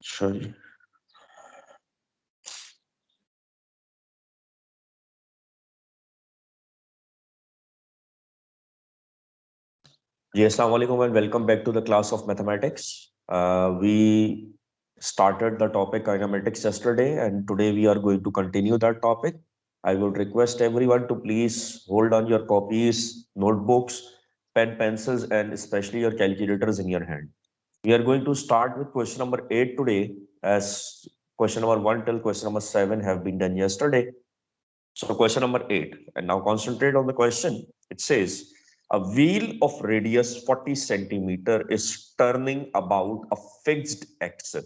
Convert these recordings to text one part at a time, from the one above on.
Sure. Yes, assalamu alaikum and welcome back to the class of mathematics. We started the topic kinematics yesterday, and today we are going to continue that topic. I would request everyone to please hold on your copies, notebooks, pen, pencils, and especially your calculators in your hand. We are going to start with question number 8 today, as question number 1 till question number 7 have been done yesterday. So question number 8, and now concentrate on the question. It says, a wheel of radius 40 centimeter is turning about a fixed axis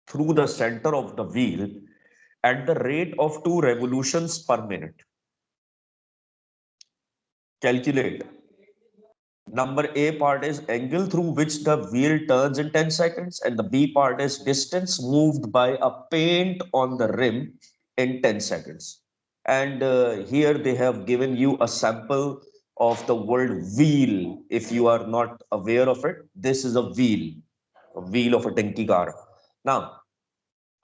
through the center of the wheel at the rate of 2 revolutions per minute. Calculate. Number A part is angle through which the wheel turns in 10 seconds, and the B part is distance moved by a paint on the rim in 10 seconds. And here they have given you a sample of the word wheel. If you are not aware of it, this is a wheel of a tinky car. Now,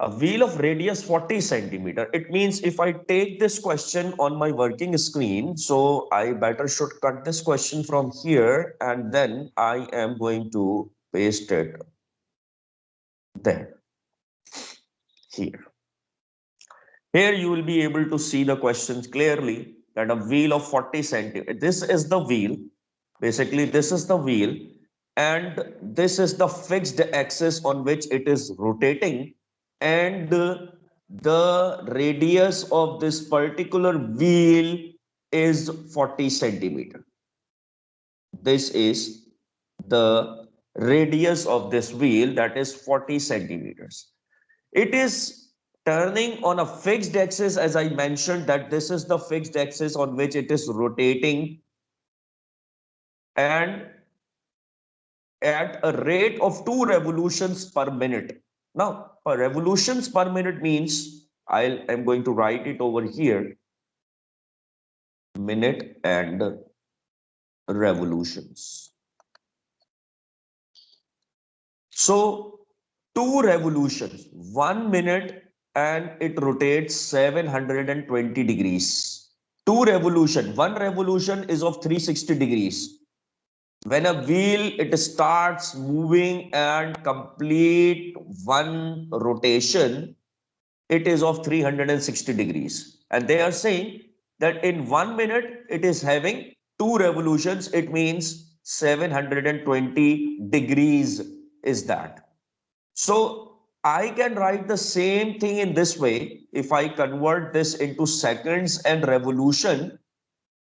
a wheel of radius 40 centimeter. It means if I take this question on my working screen, so I better should cut this question from here and then I am going to paste it there, here. Here you will be able to see the questions clearly that a wheel of 40 centimeter. This is the wheel. Basically, this is the wheel and this is the fixed axis on which it is rotating, and the radius of this particular wheel is 40 centimeter. This is the radius of this wheel, that is 40 centimeters. It is turning on a fixed axis, as I mentioned, that this is the fixed axis on which it is rotating, and at a rate of 2 revolutions per minute. Now, revolutions per minute means I am going to write it over here, minute and revolutions. So, 2 revolutions, 1 minute, and it rotates 720 degrees. 1 revolution is of 360 degrees. When a wheel it starts moving and complete one rotation, it is of 360 degrees. And they are saying that in 1 minute it is having 2 revolutions. It means 720 degrees is that. So I can write the same thing in this way. If I convert this into seconds and revolution,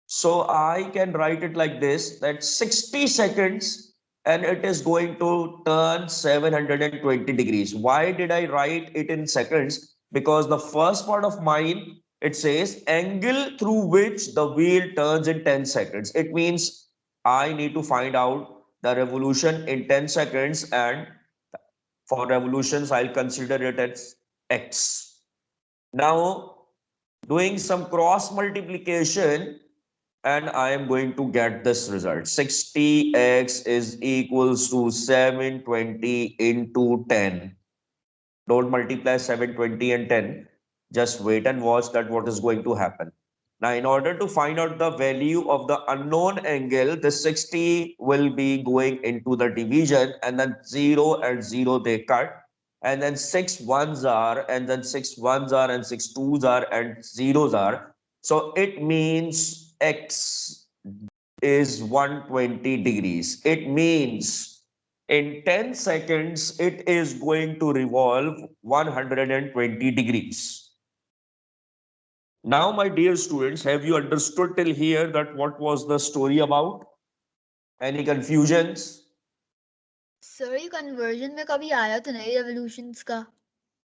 so I can write it like this, that 60 seconds and it is going to turn 720 degrees. Why did I write it in seconds? Because the first part of mine, it says angle through which the wheel turns in 10 seconds. It means I need to find out the revolution in 10 seconds, and for revolutions, I'll consider it as x. Now, doing some cross multiplication, and I am going to get this result. 60x is equals to 720 into 10. Don't multiply 720 and 10. Just wait and watch that what is going to happen. Now, in order to find out the value of the unknown angle, the 60 will be going into the division, and then 0 and 0 they cut. And then 6 ones are, and then 6 ones are, and 6 twos are, and zeros are. So it means x is 120 degrees. It means in 10 seconds, it is going to revolve 120 degrees. Now, my dear students, have you understood till here that what was the story about? Any confusions? Sir ये conversion में कभी आया तो नहीं revolutions का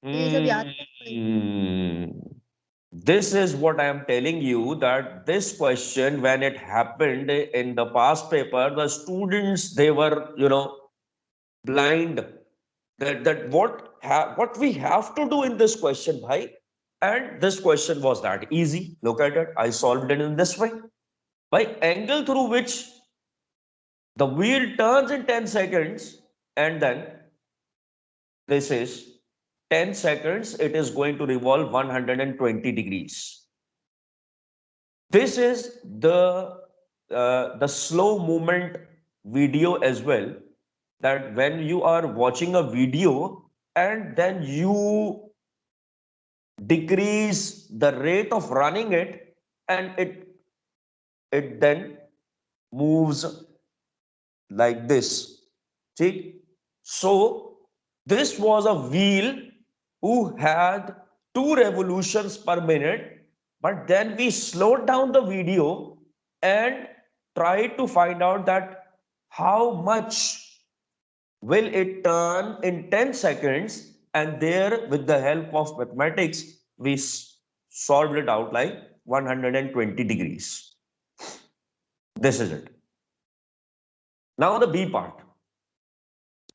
तो ये सब याद था। Hmm. This is what I am telling you, that this question, when it happened in the past paper, the students, they were, blind, that what we have to do in this question, bhai. And this question was that easy. Look at it. I solved it in this way. By angle through which the wheel turns in 10 seconds, and then this is 10 seconds, it is going to revolve 120 degrees. This is the slow movement video as well, that when you are watching a video and then you decrease the rate of running it, and it then moves like this. See? So this was a wheel who had 2 revolutions per minute, but then we slowed down the video and tried to find out that how much will it turn in 10 seconds, and there with the help of mathematics we solved it out like 120 degrees. This is it. Now the B part,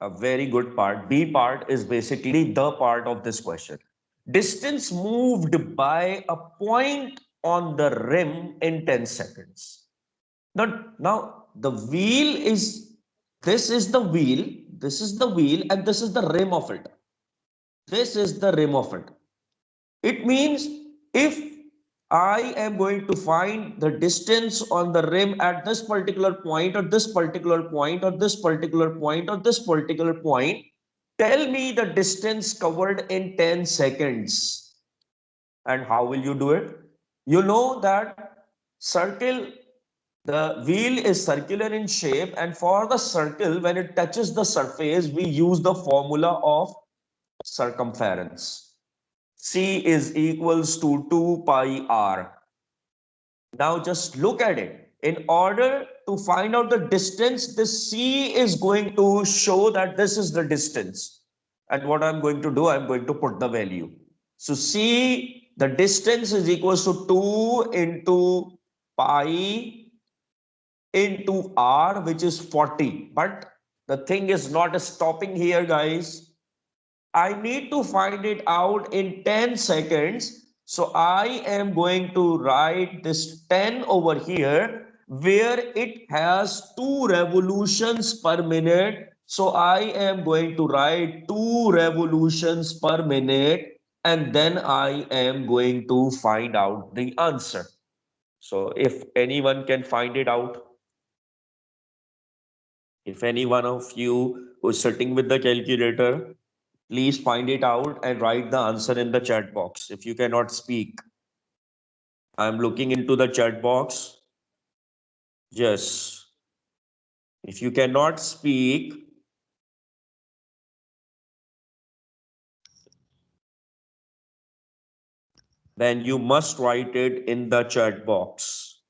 a very good part. B part is basically the part of this question. Distance moved by a point on the rim in 10 seconds. Now the wheel is, this is the wheel, this is the wheel, and this is the rim of it. This is the rim of it. It means if I am going to find the distance on the rim at this particular point, or this particular point, or this particular point, or this particular point, tell me the distance covered in 10 seconds. And how will you do it? You know that circle, the wheel is circular in shape, and for the circle, when it touches the surface, we use the formula of circumference. C is equals to 2 pi r. Now just look at it. In order to find out the distance, this C is going to show that this is the distance. And what I'm going to do, I'm going to put the value. So C, the distance is equals to 2 into pi into r, which is 40. But the thing is not stopping here, guys. I need to find it out in 10 seconds. So I am going to write this 10 over here, where it has 2 revolutions per minute. So I am going to write 2 revolutions per minute, and then I am going to find out the answer. So if anyone can find it out, if any one of you who's sitting with the calculator, please find it out and write the answer in the chat box. If you cannot speak, I'm looking into the chat box. Yes. If you cannot speak, then you must write it in the chat box.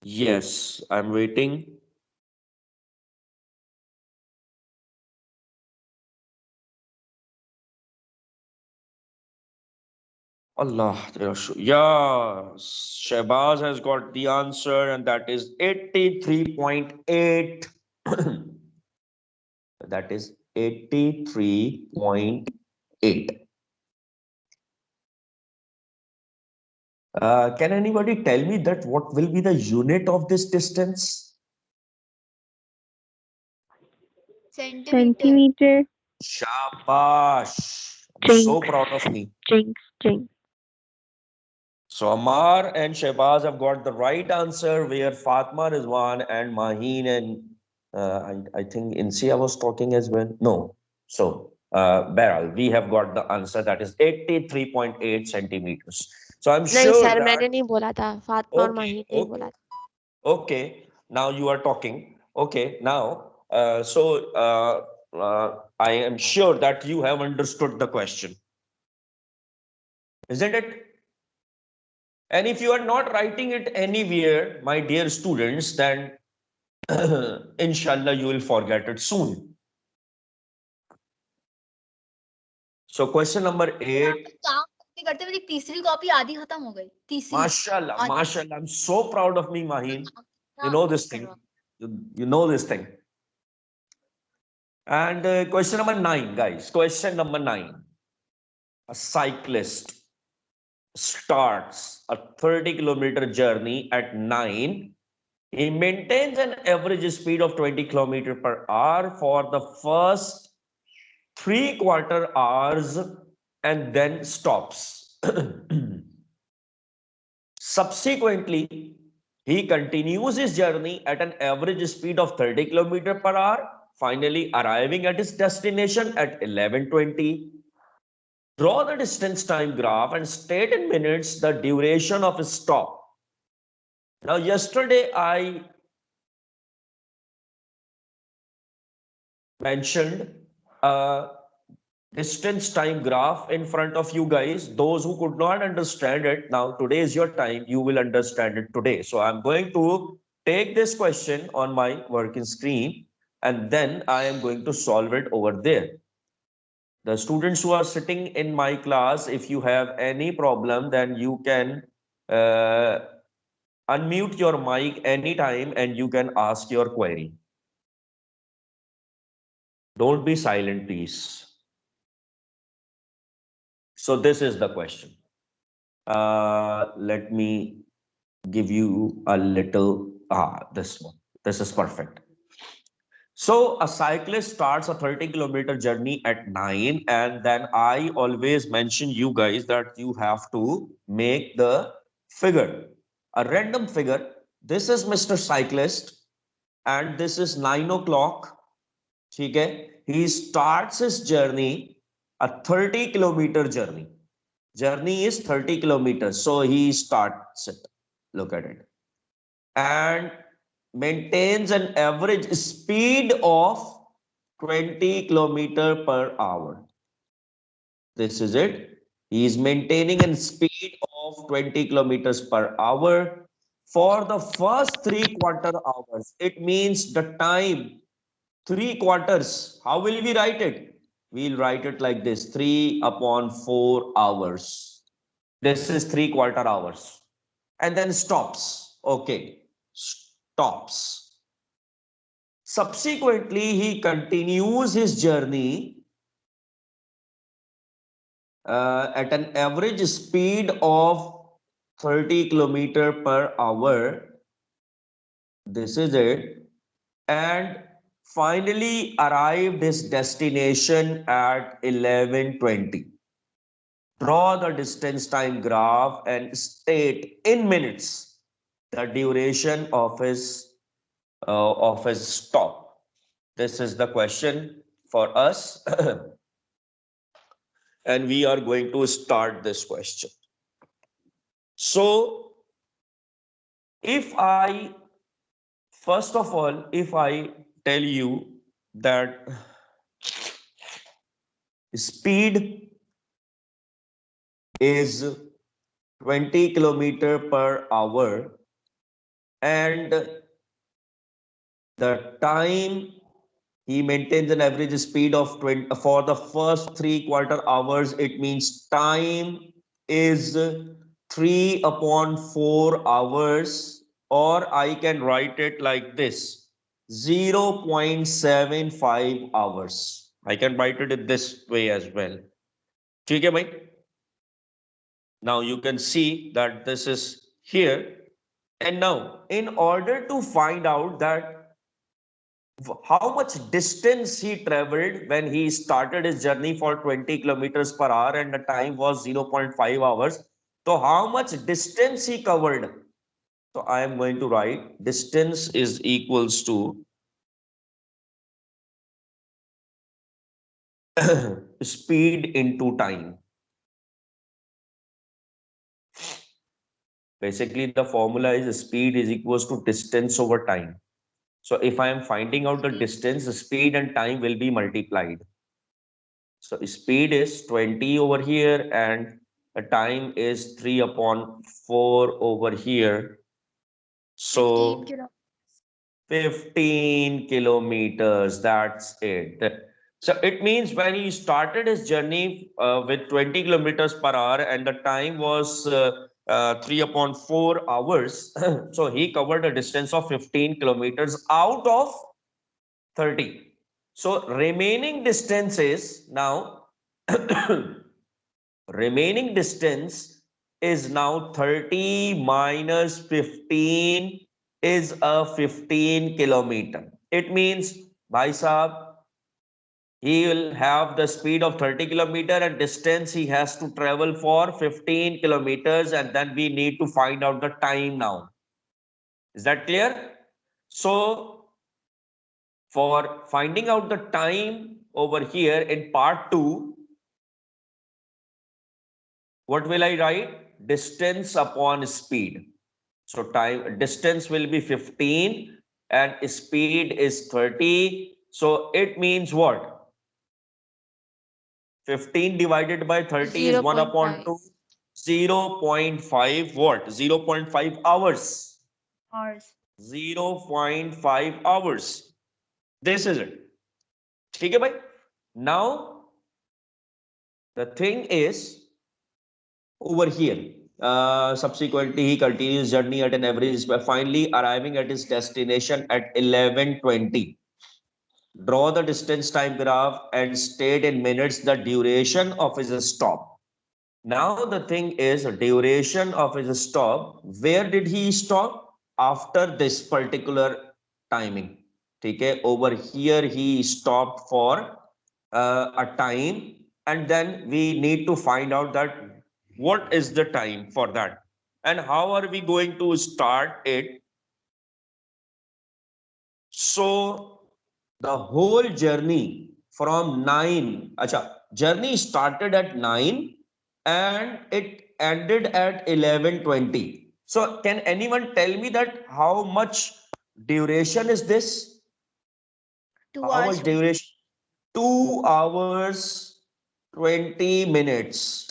Yes, I'm waiting. Allah, yeah, Shehbaz has got the answer, and that is 83.8. That is 83.8. Can anybody tell me that what will be the unit of this distance? Centimeter. Shabash. I'm Jinx. so proud of me. Jinx. So Amar and Shehbaz have got the right answer, where Fatma Rizwan and Maheen and I think Insia was talking as well. No. So Beryl, we have got the answer, that is 83.8 centimeters. So I'm नहीं sure sir that मैंने नहीं बोला था फातिमा और माही ने ही बोला था Okay, now you are talking. Okay, now, I am sure that you have understood the question, isn't it? And if you are not writing it anywhere, my dear students, then inshallah you will forget it soon. So question number 8. काम करते मेरी तीसरी copy आधी खत्म हो गई तीसरी Mashallah, mashallah. I'm so proud of me, Maheen. You know this thing. You know this thing. And question number 9, guys. Question number 9. A cyclist starts a 30-kilometer journey at 9. He maintains an average speed of 20 km per hour for the first 3/4 hours and then stops. Subsequently, he continues his journey at an average speed of 30 km per hour, finally arriving at his destination at 11:20. Draw the distance time graph and state in minutes the duration of his stop. Now, yesterday I mentioned a distance time graph in front of you guys. Those who could not understand it, now today is your time. You will understand it today. So I'm going to take this question on my working screen and then I am going to solve it over there. The students who are sitting in my class, if you have any problem, then you can unmute your mic anytime and you can ask your query. Don't be silent, please. So this is the question. Let me give you a little, this one. This is perfect. So a cyclist starts a 30-kilometer journey at 9, and then I always mention you guys that you have to make the figure, a random figure. This is Mr. Cyclist, and this is 9 o'clock. Okay, he starts his journey, a 30-kilometer journey. Journey is 30 kilometers, so he starts it. Look at it, and maintains an average speed of 20 kilometer per hour. This is it. He is maintaining a speed of 20 kilometers per hour for the first 3/4 hours. It means the time 3/4. How will we write it? We'll write it like this: 3/4 hours. This is 3/4 hours. And then stops. Okay, stops. Subsequently, he continues his journey at an average speed of 30 kilometer per hour. This is it. And finally arrived his destination at 11:20. Draw the distance time graph and state in minutes the duration of his stop. This is the question for us. And we are going to start this question. So if I, first of all, if I tell you that speed is 20 kilometer per hour and the time he maintains an average speed of 20 for the first 3/4 hours, it means time is 3/4 hours, or I can write it like this: 0.75 hours. I can write it in this way as well. ठीक है भाई? Now you can see that this is here. And now, in order to find out that how much distance he traveled when he started his journey for 20 kilometers per hour and the time was 0.5 hours. So how much distance he covered? So I am going to write distance is equals to speed into time. Basically, the formula is speed is equals to distance over time. So if I am finding out the distance, the speed and time will be multiplied. So speed is 20 over here and the time is 3/4 over here. So 15 kilometers, that's it. So it means when he started his journey with 20 kilometers per hour and the time was 3/4 hours. So he covered a distance of 15 kilometers out of 30. So remaining distance is now remaining distance is now 30 minus 15 is a 15 kilometer. It means, bhai sahab, he will have the speed of 30 kilometer and distance he has to travel for 15 kilometers, and then we need to find out the time now. Is that clear? So for finding out the time over here in part 2, what will I write? Distance upon speed. So distance will be 15 and speed is 30. So it means what? 15 divided by 30 is 1 upon 2. 0.5 what? 0.5 hours. Hours. 0.5 hours. This is it. ठीक है भाई? Now the thing is over here. Subsequently, he continues journey at an average, finally arriving at his destination at 11:20. Draw the distance time graph and state in minutes the duration of his stop. Now the thing is duration of his stop. Where did he stop? After this particular timing. Okay, over here he stopped for a time, and then we need to find out that what is the time for that and how are we going to start it. So the whole journey from 9, journey started at 9 and it ended at 11:20. So can anyone tell me that how much duration is this? 2 How hours. much duration? 2 hours 20 minutes.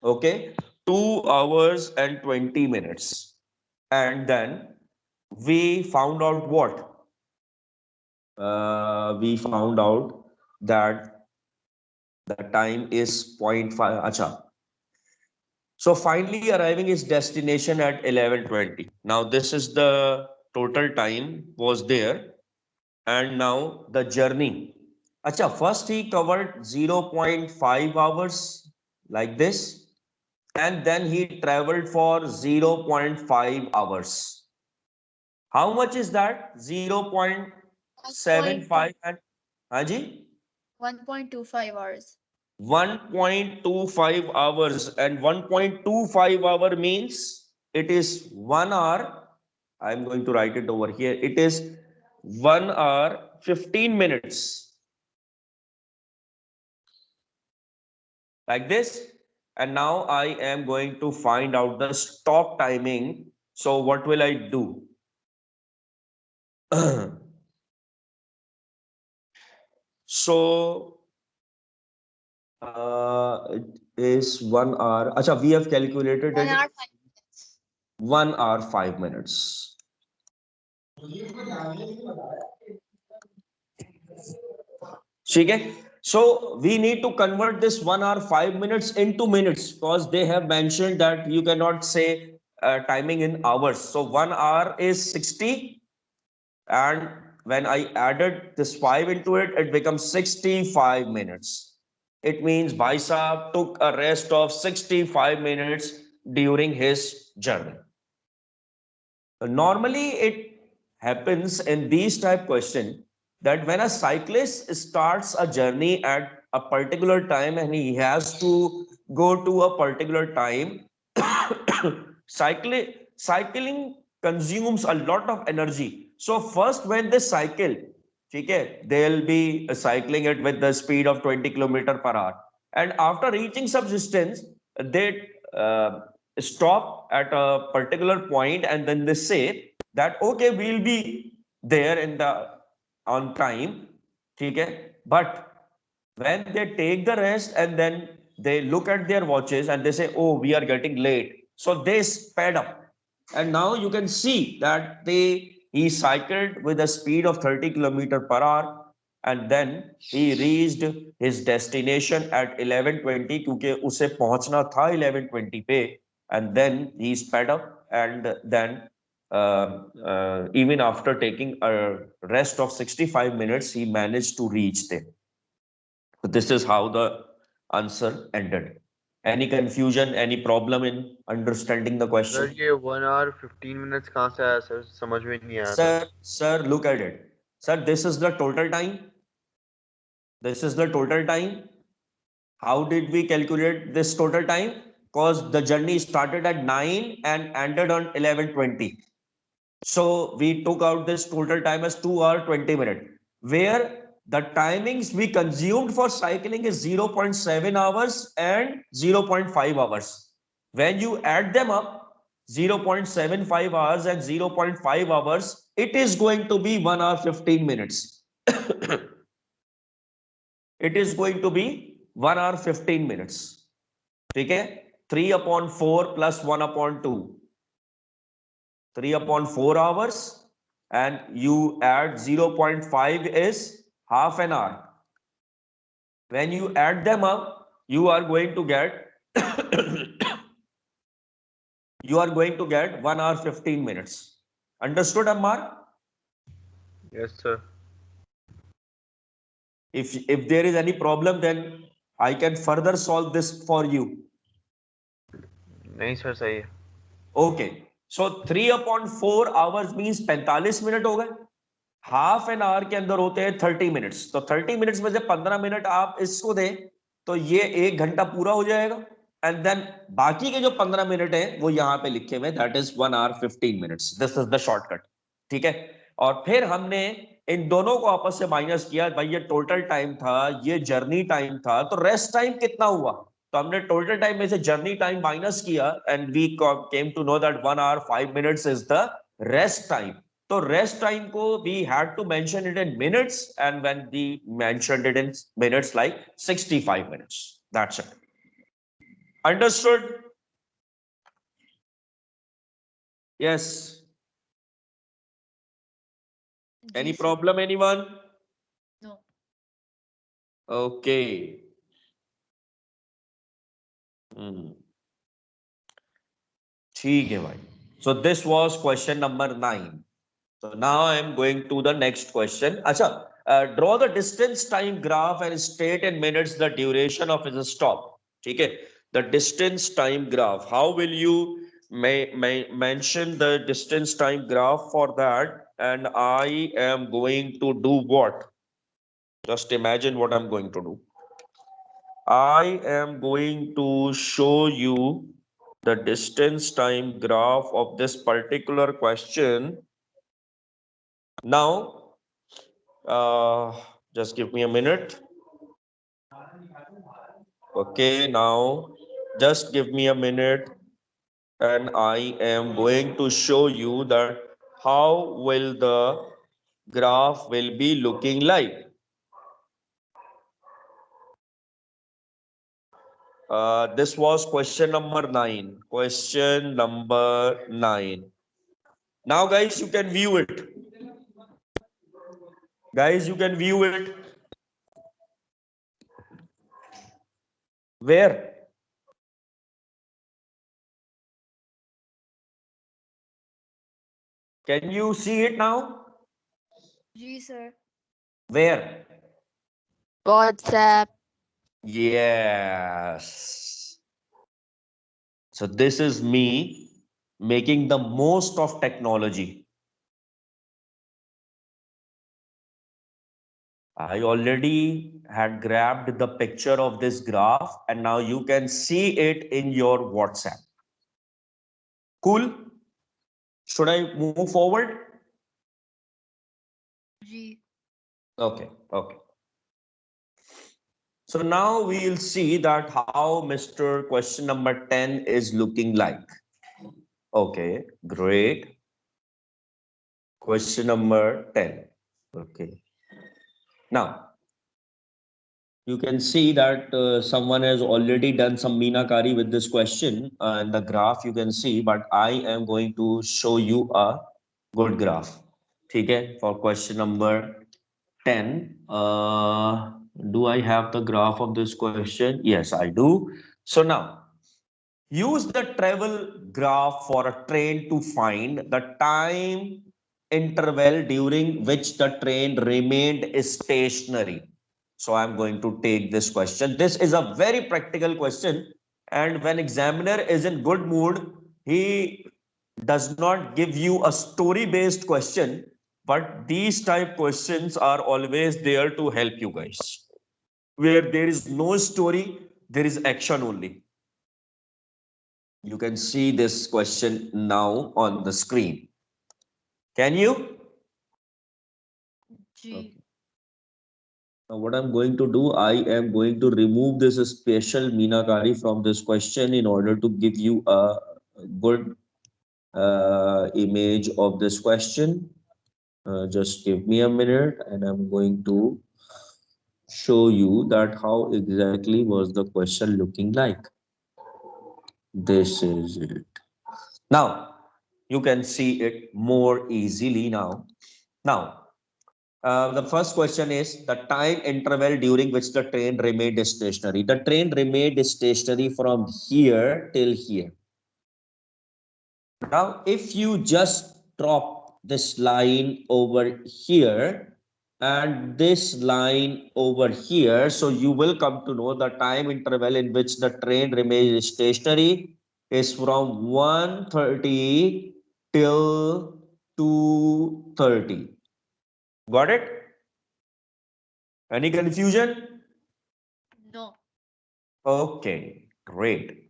Okay, 2 hours and 20 minutes. And then we found out what? We found out that the time is 0.5. Acha. So finally arriving his destination at 11:20. Now this is the total time was there. And now the journey. Acha, first he covered 0.5 hours like this. And then he traveled for 0.5 hours. How much is that? 0.75 and Haji? 1.25 hours. 1.25 hours, and 1.25 hour means it is 1 hour. I'm going to write it over here. It is 1 hour 15 minutes like this. And now I am going to find out the stop timing. So what will I do? So it is 1 hour. Acha, we have calculated 1 it. hour 5 minutes. 1 hour 5 minutes. Okay. So we need to convert this 1 hour 5 minutes into minutes, because they have mentioned that you cannot say timing in hours. So 1 hour is 60, and when I added this 5 into it, it becomes 65 minutes. It means Bhai Saab took a rest of 65 minutes during his journey. Normally, it happens in these type question that when a cyclist starts a journey at a particular time and he has to go to a particular time, cycling consumes a lot of energy. So first when they cycle, okay, they'll be cycling it with the speed of 20 kilometer per hour. And after reaching some distance, they stop at a particular point and then they say that, okay, we'll be there in the on time. Okay, but when they take the rest and then they look at their watches and they say, oh, we are getting late. So they sped up. And now you can see that he cycled with a speed of 30 kilometer per hour, and then he reached his destination at 11:20 क्योंकि उसे पहुंचना था 11:20 पे, and then he sped up, and then even after taking a rest of 65 minutes, he managed to reach there. So this is how the answer ended. Any confusion, any problem in understanding the question? Sir ये 1 hour 15 minutes कहाँ से आया sir, समझ में नहीं आया था. Sir, look at it. Sir, this is the total time. This is the total time. How did we calculate this total time? Because the journey started at 9 and ended on 11:20. So we took out this total time as 2 hours 20 minutes, where the timings we consumed for cycling is 0.7 hours and 0.5 hours. When you add them up, 0.75 hours and 0.5 hours, it is going to be 1 hour 15 minutes. It is going to be 1 hour 15 minutes. Okay? 3/4 plus 1/2. 3/4 hours, and you add 0.5 is half an hour. When you add them up, you are going to get you are going to get 1 hour 15 minutes. Understood, Ammar? Yes, sir. If there is any problem, then I can further solve this for you. नहीं sir सही है. Okay. So 3/4 hours means 45 minute हो गए. Half an hour के अंदर होते हैं 30 minutes. तो 30 मिनट्स में से 15 मिनट आप इसको दें तो ये 1 घंटा पूरा हो जाएगा. एंड देन बाकी के जो 15 मिनट है वो यहाँ पे लिखे हुए, that is 1 hour 15 minutes. This is the shortcut. ठीक है. और फिर हमने इन दोनों को आपस से माइनस किया. भाई ये टोटल टाइम था, ये जर्नी टाइम था, तो रेस्ट टाइम कितना हुआ? तो हमने टोटल टाइम में से जर्नी टाइम माइनस किया and we came to know that 1 hour 5 minutes is the rest time. तो रेस्ट टाइम को we had to mention it in minutes, and when we mentioned it in minutes, like 65 minutes. That's it. Understood? Yes. Any जी sir. problem, anyone? No. Okay. ठीक है भाई. So this was question number 9. So now I am going to the next question. Acha, draw the distance time graph and state in minutes the duration of his stop. ठीक है. The distance time graph. How will you mention the distance time graph for that? And I am going to do what? Just imagine what I'm going to do. I am going to show you the distance time graph of this particular question. Now, just give me a minute. Okay, now just give me a minute, and I am going to show you that how will the graph will be looking like. This was question number 9. Question number 9. Now, guys, you can view it. Guys, you can view it. Where? Can you see it now? जी sir. Where? WhatsApp. Yes. So this is me making the most of technology. I already had grabbed the picture of this graph, and now you can see it in your WhatsApp. Cool? Should I move forward? जी. Okay, okay. So now we'll see that how Mr. Question number 10 is looking like. Okay, great. Question number 10. Okay. Now, you can see that someone has already done some Meenakari with this question and the graph you can see, but I am going to show you a good graph. Okay, for question number 10. Do I have the graph of this question? Yes, I do. So now, use the travel graph for a train to find the time interval during which the train remained stationary. So I'm going to take this question. This is a very practical question. And when examiner is in good mood, he does not give you a story-based question, but these type questions are always there to help you guys. where there is no story, there is action only. You can see this question now on the screen. Can you? G. Okay. Now what I'm going to do, I am going to remove this special Meenakari from this question in order to give you a good image of this question. Just give me a minute and I'm going to show you that how exactly was the question looking like. This is it. Now you can see it more easily now. Now, the first question is the time interval during which the train remained stationary. The train remained stationary from here till here. Now, if you just drop this line over here and this line over here, so you will come to know the time interval in which the train remains stationary is from 1:30 till 2:30. Got it? Any confusion? No. Okay, great.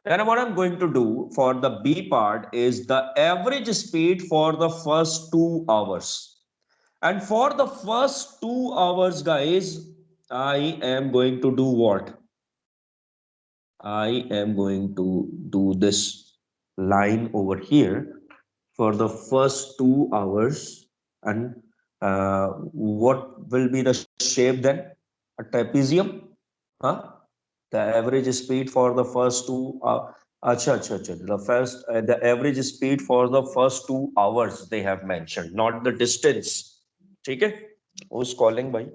Then what I'm going to do for the B part is the average speed for the first 2 hours. And for the first 2 hours, guys, I am going to do what? I am going to do this line over here for the first 2 hours. And what will be the shape then? A trapezium? Huh? The average speed for the first two the average speed for the first 2 hours they have mentioned, not the distance. Okay, who's calling by?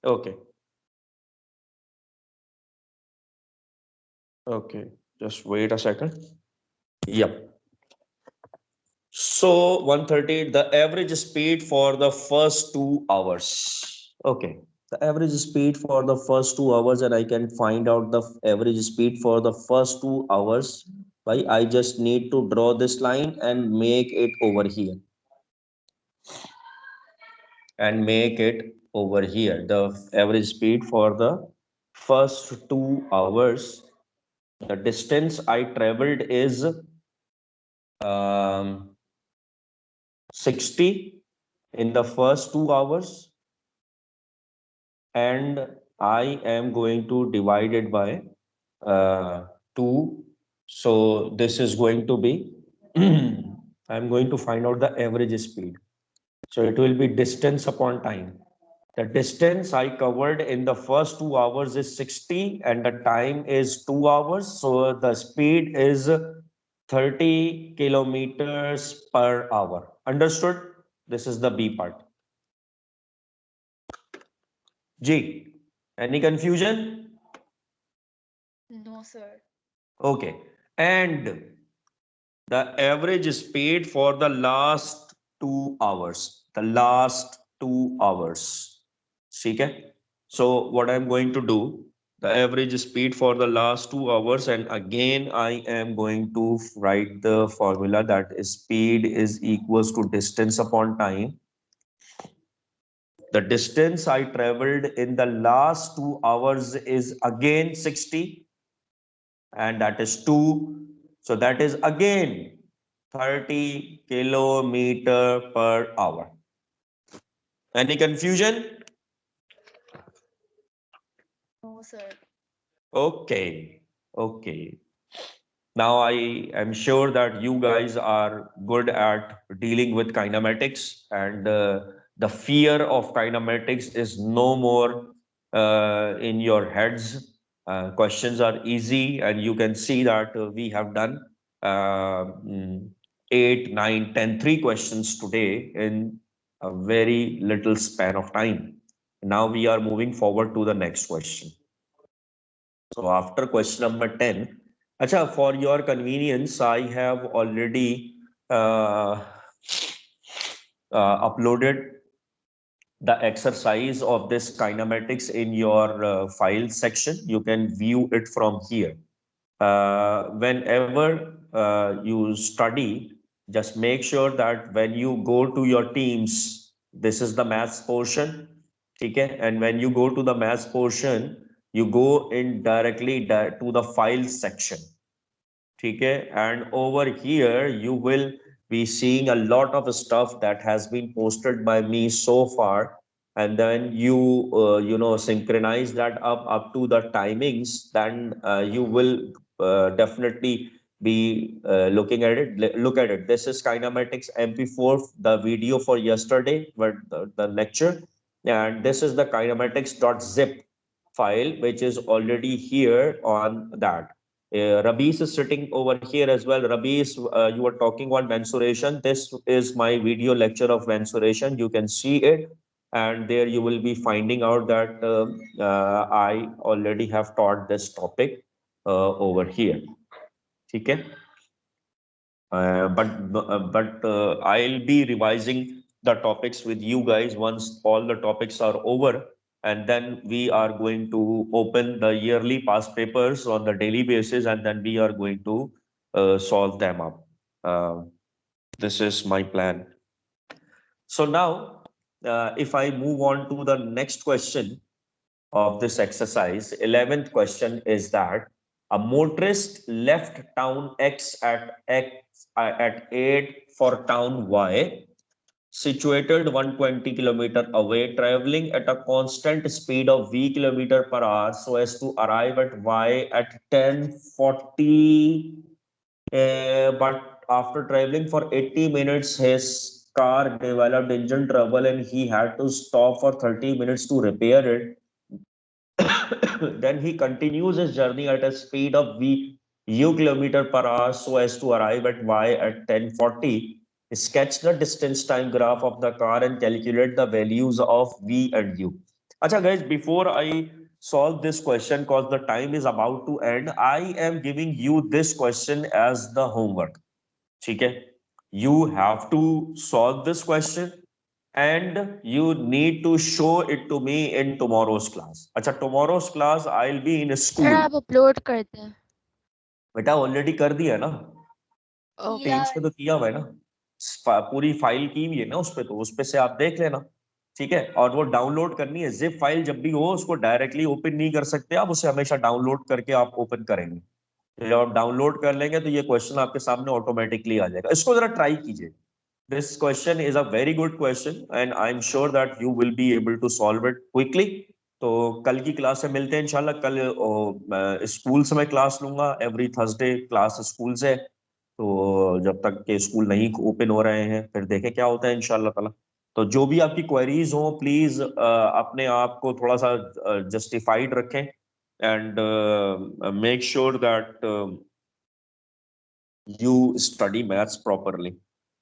Okay, okay, just wait a second. Yep. So 1:30, the average speed for the first 2 hours. Okay, the average speed for the first 2 hours, and I can find out the average speed for the first 2 hours by I just need to draw this line and make it over here. And make it over here. The average speed for the first 2 hours. The distance I traveled is 60 in the first 2 hours, and I am going to divide it by 2. So this is going to be, I'm going to find out the average speed. So it will be distance upon time. The distance I covered in the first 2 hours is 60 and the time is 2 hours. So the speed is 30 kilometers per hour. Understood? This is the B part. G, any confusion? No, sir. Okay. And the average speed for the last 2 hours. The last 2 hours. Okay. So what I'm going to do, the average speed for the last 2 hours, and again I am going to write the formula that is speed is equals to distance upon time. The distance I traveled in the last 2 hours is again 60, and that is 2. So that is again 30 kilometer per hour. Any confusion? No, sir. Okay. Okay. Now I am sure that you guys are good at dealing with kinematics, and the fear of kinematics is no more in your heads. Questions are easy, and you can see that we have done uh, mm, 8, 9, 10, 3 questions today in a very little span of time. Now we are moving forward to the next question. So after question number 10, Acha, for your convenience, I have already uploaded the exercise of this kinematics in your file section. You can view it from here. Whenever you study, just make sure that when you go to your Teams, This is the maths portion. ठीक है? And when you go to the maths portion, you go in directly to the file section. ठीक है? And over here you will be seeing a lot of stuff that has been posted by me so far, and then you you know, synchronize that up to the timings. Then you will definitely be looking at it. Look at it. This is kinematics MP4, the video for yesterday, but the lecture, and this is the kinematics.zip file, which is already here on that. Rabi's is sitting over here as well. Rabi's, you were talking about mensuration. This is my video lecture of mensuration. You can see it, and there you will be finding out that I already have taught this topic over here. Okay? But I'll be revising the topics with you guys once all the topics are over, and then we are going to open the yearly past papers on the daily basis, and then we are going to solve them up. This is my plan. So now, if I move on to the next question of this exercise, 11th question is that a motorist left town X at 8 for town Y, situated 120 km away, traveling at a constant speed of V km per hour so as to arrive at Y at 10:40. But after traveling for 80 minutes, his car developed engine trouble and he had to stop for 30 minutes to repair it. Then he continues his journey at a speed of u km per hour so as to arrive at Y at 10:40. Sketch the distance time graph of the car and calculate the values of V and U. Acha guys, before I solve this question, because the time is about to end, I am giving you this question as the homework. Okay? You have to solve this question and you need to show it to me in tomorrow's class. Acha, tomorrow's class I'll be in sir school. आप upload करते हैं बेटा already कर दिया ना, okay page पे तो किया हुआ है ना, पूरी फाइल की हुई है ना उस पे, तो उस पे से आप देख लेना. ठीक है? और वो डाउनलोड करनी है. जिप फाइल जब भी हो उसको डायरेक्टली ओपन नहीं कर सकते आप, उसे हमेशा डाउनलोड करके आप ओपन करेंगे. जब आप डाउनलोड कर लेंगे तो ये क्वेश्चन आपके सामने ऑटोमेटिकली आ जाएगा. इसको जरा ट्राई कीजिए. This question is a very good question and I'm sure that you will be able to solve it quickly. तो कल की क्लास में मिलते हैं इंशाल्लाह. कल स्कूल से मैं क्लास लूंगा. एवरी थर्सडे क्लास स्कूल से. तो जब तक के स्कूल नहीं ओपन हो रहे हैं फिर देखें क्या होता है इंशाल्लाह ताला. तो जो भी आपकी क्वेरीज हो प्लीज अपने आप को थोड़ा सा जस्टिफाइड रखें and make sure that you study maths properly.